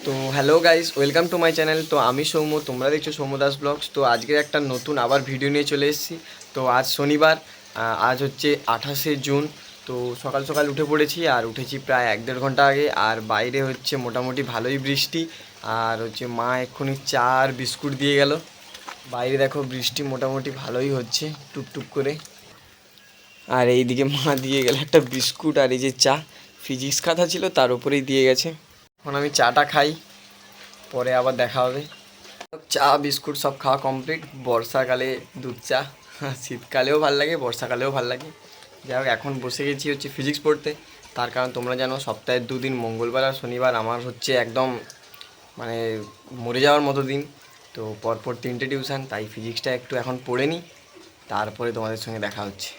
তো hello guys, welcome to my channel. তো আমি সৌম্য, তোমরা দেখছো সৌম্য দাস ব্লগস। তো আজকের একটা নতুন আবার ভিডিও নিয়ে চলে এসেছি। তো আজ শনিবার, আজ হচ্ছে 28শে জুন। তো সকাল সকাল উঠে পড়েছি, আর উঠেছি প্রায় 1-1.5 ঘন্টা আগে। আর বাইরে হচ্ছে মোটামুটি ভালোই বৃষ্টি। আর হচ্ছে মা এক্ষুনি চা আর বিস্কুট দিয়ে গেল। বাইরে দেখো বৃষ্টি মোটামুটি ভালোই হচ্ছে, টুপটুপ করে। আর এইদিকে মা দিয়ে গেল একটা বিস্কুট, আর এই যে চা, ফিজিক্স খাতা ছিল তার উপরেই দিয়ে গেছে। এখন আমি চাটা খাই, পরে আবার দেখা হবে। চা বিস্কুট সব খাওয়া কমপ্লিট। বর্ষাকালে দুধ চা, শীতকালেও ভাল লাগে, বর্ষাকালেও ভাল লাগে। যাই হোক, এখন বসে গেছি হচ্ছে ফিজিক্স পড়তে। তার কারণ তোমরা জানো, সপ্তাহে 2 দিন মঙ্গলবার আর শনিবার আমার হচ্ছে একদম মানে মরে যাওয়ার মতো দিন। তো পরপর 3টে টিউশন, তাই ফিজিক্সটা একটু এখন পড়ে নিই, তারপরে তোমাদের সঙ্গে দেখা হচ্ছে।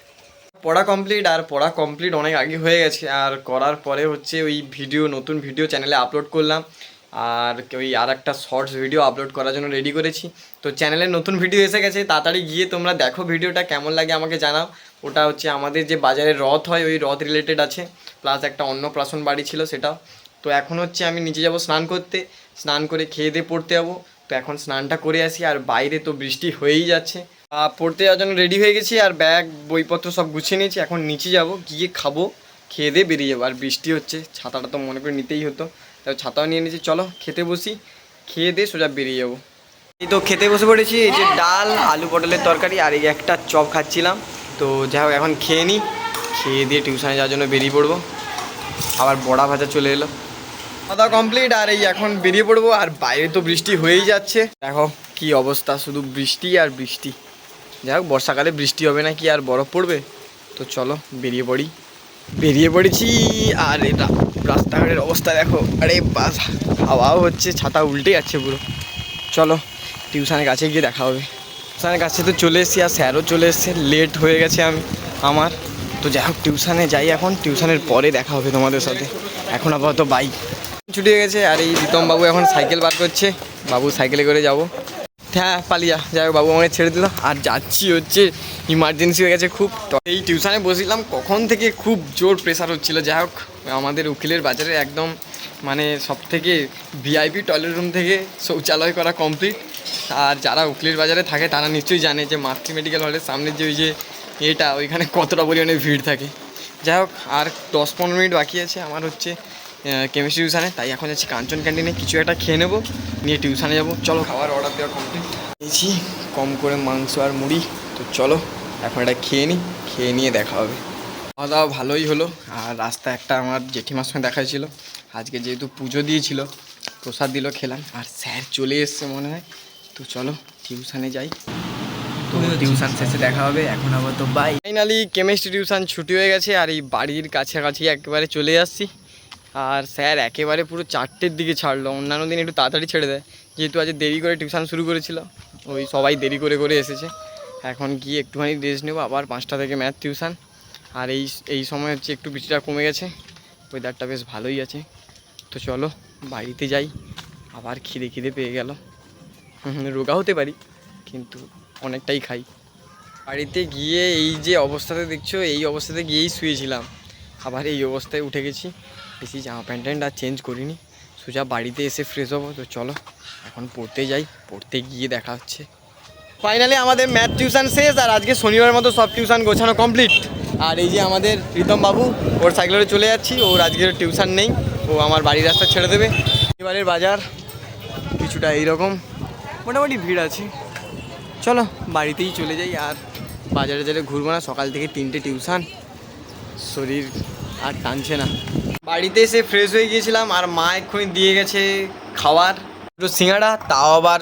পড়া কমপ্লিট, আর পড়া কমপ্লিট অনেক আগে হয়ে গেছে। আর করার পরে হচ্ছে ওই নতুন ভিডিও চ্যানেলে আপলোড করলাম। আর ওই আর একটা শর্টস ভিডিও আপলোড করার জন্য রেডি করেছি। তো চ্যানেলে নতুন ভিডিও এসে গেছে, তাড়াতাড়ি গিয়ে তোমরা দেখো ভিডিওটা, কেমন লাগে আমাকে জানাও। ওটা হচ্ছে আমাদের যে বাজারে রথ হয়, ওই রথ রিলেটেড আছে, প্লাস একটা অন্নপ্রাশন বাড়ি ছিল সেটাও। তো এখন হচ্ছে আমি নিচে যাব স্নান করতে, স্নান করে খেয়ে দিয়ে পড়তে যাবো। তো এখন স্নানটা করে আসি, আর বাইরে তো বৃষ্টি হয়েই যাচ্ছে। পড়তে যাওয়ার জন্য রেডি হয়ে গেছি, আর ব্যাগ বইপত্র সব গুছিয়ে নিয়েছি। এখন নিচে যাব, গিয়ে খাবো, খেয়ে দিয়ে বেরিয়ে যাবো। আর বৃষ্টি হচ্ছে, ছাতাটা তো মনে করে নিতেই হতো, তাই ছাতাও নিয়ে নিয়েছি। চলো খেতে বসি, খেয়ে দিয়ে সোজা বেরিয়ে যাবো। এই তো খেতে বসে পড়েছি। এই যে ডাল, আলু পটলের তরকারি, আর এই একটা চপ খাচ্ছিলাম। তো যাই হোক, এখন খেয়ে নিই, খেয়ে দিয়ে টিউশনে যাওয়ার জন্য বেরিয়ে পড়বো। আবার বড়া ভাজা চলে এলো। খাওয়া কমপ্লিট, আর এই এখন বেরিয়ে পড়বো। আর বাইরে তো বৃষ্টি হয়েই যাচ্ছে, দেখো কি অবস্থা, শুধু বৃষ্টি আর বৃষ্টি। যাই হোক, বর্ষাকালে বৃষ্টি হবে না কি আর বরফ পড়বে? তো চলো বেরিয়ে পড়েছি। আর এটা রাস্তাঘাটের অবস্থা দেখো, আরে বাস, হাওয়াও হচ্ছে, ছাতা উল্টে যাচ্ছে পুরো। চলো টিউশনের কাছে গিয়ে দেখা হবে। টিউশনের কাছে তো চলে এসেছি, আর স্যারও চলে এসছে, লেট হয়ে গেছে আমার। তো যাই হোক, টিউশনে যাই এখন, টিউশনের পরে দেখা হবে তোমাদের সাথে। এখন আপাতত বাইক ছুটি হয়ে গেছে। আর এই প্রীতম বাবু এখন সাইকেল বার করছে, বাবু সাইকেলে করে যাবো। হ্যাঁ পালিয়া, যাই হোক বাবু আমাকে ছেড়ে দিল। আর যাচ্ছি হচ্ছে ইমার্জেন্সি হয়ে গেছে খুব। এই টিউশনে বসিলাম কখন থেকে, খুব জোর প্রেশার হচ্ছিলো। যাই হোক, আমাদের উকিলের বাজারে একদম মানে সব থেকে ভিআইপি টয়লেট রুম থেকে শৌচালয় করা কমপ্লিট। আর যারা উকিলের বাজারে থাকে তারা নিশ্চয়ই জানে যে মাতৃ মেডিকেল হলের সামনে যে ওই যে এটা, ওইখানে কতটা পরিমাণে ভিড় থাকে। যাই হোক, আর 10-15 মিনিট বাকি আছে আমার হচ্ছে কেমিস্ট্রি টিউশানে। তাই এখন যাচ্ছি কাঞ্চন ক্যান্টিনে, কিছু একটা খেয়ে নেবো, নিয়ে টিউশানে যাবো। চলো, খাবার অর্ডার দেওয়া কমপ্লিট নিয়েছি, কম করে মাংস আর মুড়ি। তো চলো এখন এটা খেয়ে নিই, খেয়ে নিয়ে দেখা হবে। খাওয়া দাওয়া ভালোই হলো। আর রাস্তায় একটা আমার জেঠিমার সঙ্গে দেখা ছিল, আজকে যেহেতু পুজো দিয়েছিল, প্রসাদ দিল, খেলাম। আর স্যার চলে এসছে মনে হয়। তো চলো টিউশানে যাই, তো টিউশন শেষে দেখা হবে। এখন আবার তো বাই। ফাইনালি কেমিস্ট্রি টিউশন ছুটি হয়ে গেছে, আর এই বাড়ির কাছাকাছি একেবারে চলে আসছি। আর স্যার একেবারে পুরো 4টের দিকে ছাড়লো, অন্যান্য দিন একটু তাড়াতাড়ি ছেড়ে দেয়। যেহেতু আজ দেরি করে টিউশন শুরু করেছিল, ওই সবাই দেরি করে করে এসেছে। এখন গিয়ে একটুখানি রেস্ট নেবো, আবার 5টা থেকে ম্যাথ টিউশন। আর এই সময় হচ্ছে একটু বৃষ্টিটা কমে গেছে, ওয়েদারটা বেশ ভালোই আছে। তো চলো বাড়িতে যাই, আবার খিদে পেয়ে গেল। রোগা হতে পারি, কিন্তু অনেকটাই খাই। বাড়িতে গিয়ে এই যে অবস্থাতে দেখছো, এই অবস্থাতে গিয়েই শুয়েছিলাম, আবার এই অবস্থায় উঠে গেছি। বেশি জামা প্যান্ট আর চেঞ্জ করিনি, সোজা বাড়িতে এসে ফ্রেশ হবো। তো চলো এখন পড়তে যাই, পড়তে গিয়ে দেখা হচ্ছে। ফাইনালি আমাদের ম্যাথ টিউশন শেষ, আর আজকে শনিবার মতো সব টিউশন গোছানো কমপ্লিট। আর এই যে আমাদের প্রীতম বাবু, ওর সাইকেলে চলে যাচ্ছি, ওর আজকের টিউশন নেই, ও আমার বাড়ির রাস্তা ছেড়ে দেবে। এবারের বাজার কিছুটা এইরকম, মোটামুটি ভিড় আছে। চলো বাড়িতেই চলে যাই, আর বাজারে ঘুরবো না, সকাল থেকে 3টে টিউশন, শরীর আর টানছে না। বাড়িতে এসে ফ্রেশ হয়ে গিয়েছিলাম, আর মা এক্ষুনি দিয়ে গেছে খাওয়ার, দুটো সিঙ্গাড়া, তাও আবার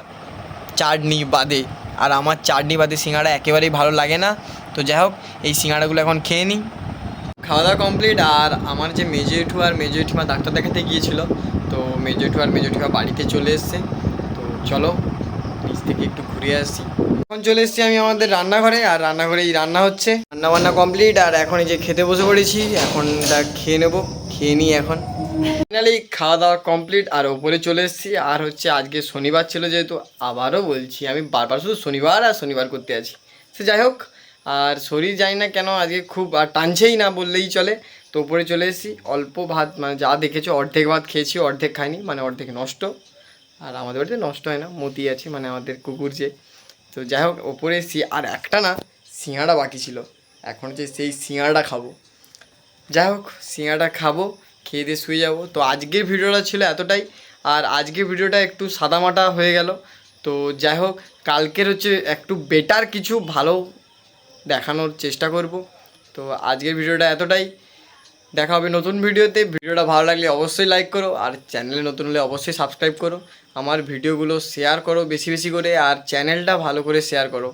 চাটনি বাদে। আর আমার চাটনি বাদে সিঙ্গাড়া একেবারেই ভালো লাগে না। তো যাই হোক, এই সিঙ্গাড়াগুলো এখন খেয়ে নিই। খাওয়া দাওয়া কমপ্লিট। আর আমার যে মেজো জেঠু আর মেজো জেঠিমা ডাক্তার দেখাতে গিয়েছিল, তো মেজো জেঠু আর মেজো জেঠিমা বাড়িতে চলে এসছে। তো চলো নিচ থেকে একটু ঘুরে আসি। এখন চলে এসেছি আমি আমাদের রান্নাঘরে, আর রান্নাঘরেই রান্না হচ্ছে, রান্না কমপ্লিট। আর এখন এই যে খেতে বসে পড়েছি, এখন এটা খেয়ে নেবো, খেয়ে নিই এখন। ফাইনালি খাওয়া দাওয়া কমপ্লিট, আর ওপরে চলে এসেছি। আর হচ্ছে আজকে শনিবার ছিল যেহেতু, আবারও বলছি আমি বারবার শুধু শনিবার আর শনিবার করতে আছি। সে যাই হোক, আর শরীর জানি না কেন আজকে খুব আর টানছেই না বললেই চলে। তো উপরে চলে এসেছি, অল্প ভাত মানে যা দেখেছো অর্ধেক ভাত খেয়েছি, অর্ধেক খাইনি, মানে অর্ধেক নষ্ট। আর আমাদের বাড়িতে নষ্ট হয় না, মতি আছে মানে আমাদের কুকুর যে। তো যাই হোক ওপরে এসেছি, আর একটা না সিঙাড়া বাকি ছিল, এখন যে সেই সিঙাড়া খাবো। যাই হোক সিঙাড়া খাবো, খেয়ে দিয়ে শুয়ে যাবো। তো আজকের ভিডিওটা ছিল এতটাই, আর আজকের ভিডিওটা একটু সাদামাটা হয়ে গেল। তো যাই হোক কালকের হচ্ছে একটু বেটার কিছু ভালো দেখানোর চেষ্টা করব। তো আজকের ভিডিওটা এতটাই, দেখা হবে নতুন ভিডিওতে। ভিডিওটা ভালো লাগলে অবশ্যই লাইক করো, আর চ্যানেলে নতুন হলে অবশ্যই সাবস্ক্রাইব করো, আমার ভিডিওগুলো শেয়ার করো বেশি বেশি করে, আর চ্যানেলটা ভালো করে শেয়ার করো।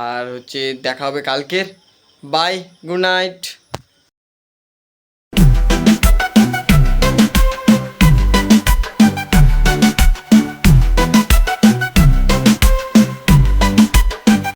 আর হচ্ছে দেখা হবে কালকের। Bye, good night.